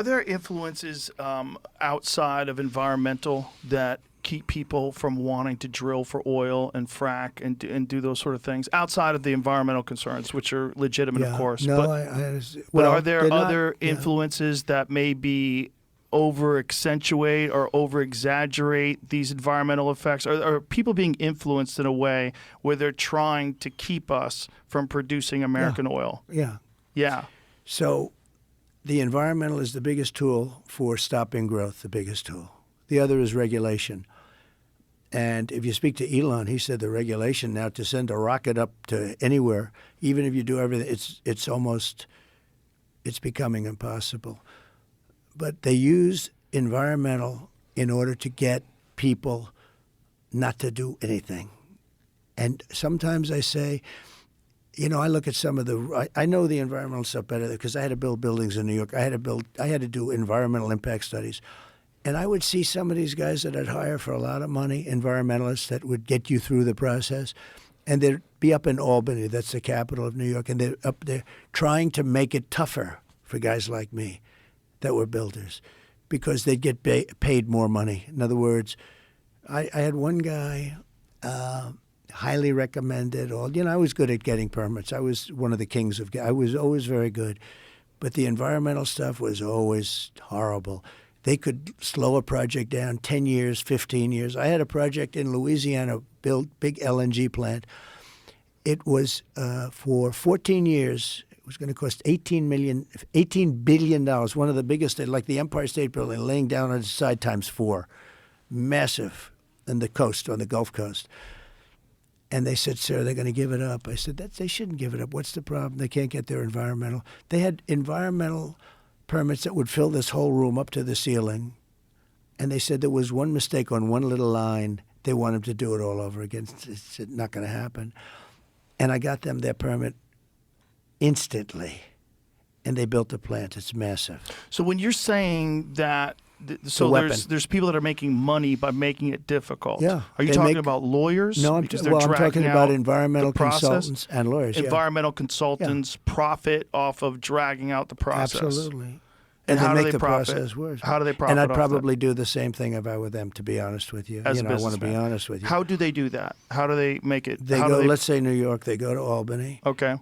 Are there influences outside of environmental that keep people from wanting to drill for oil and frack and do those sort of things outside of the environmental concerns, which are legitimate, of course? No, but, I understand. but Well, are there they're other not, influences that maybe over accentuate or over exaggerate these environmental effects? Are people being influenced in a way where they're trying to keep us from producing American oil? Yeah. Yeah. So the environmental is the biggest tool for stopping growth, the biggest tool. The other is regulation. And if you speak to Elon, he said the regulation now to send a rocket up to anywhere, even if you do everything, it's becoming impossible. But they use environmental in order to get people not to do anything. And sometimes I say, I look at some of I know the environmental stuff better because I had to build buildings in New York. I had to do environmental impact studies. And I would see some of these guys that I'd hire for a lot of money, environmentalists that would get you through the process. And they'd be up in Albany, that's the capital of New York, and they're up there trying to make it tougher for guys like me that were builders because they'd get paid more money. In other words, I had one guy, highly recommended. I was good at getting permits. I was one of the kings of. I was always very good, but the environmental stuff was always horrible. They could slow a project down 10 years, 15 years. I had a project in Louisiana, built big LNG plant. It was for 14 years. It was going to cost $18 billion. One of the biggest, like the Empire State Building, laying down on its side times 4, massive, on the coast, on the Gulf Coast. And they said, sir, they're going to give it up. I said, they shouldn't give it up. What's the problem? They can't get their environmental. They had environmental permits that would fill this whole room up to the ceiling. And they said there was one mistake on one little line. They wanted to do it all over again. It's not going to happen. And I got them their permit instantly. And they built the plant. It's massive. So when you're saying that, there's people that are making money by making it difficult. Yeah. Are you talking about lawyers? No, I'm talking about environmental consultants and lawyers. Environmental consultants profit off of dragging out the process. Absolutely. And how do make they the profit? Process worse. How do they profit? And I'd off probably that? do the same thing if I were them, to be honest with you. As a I want to be businessman. honest with you. How do they do that? How do they make it? Let's say New York, they go to Albany. Okay.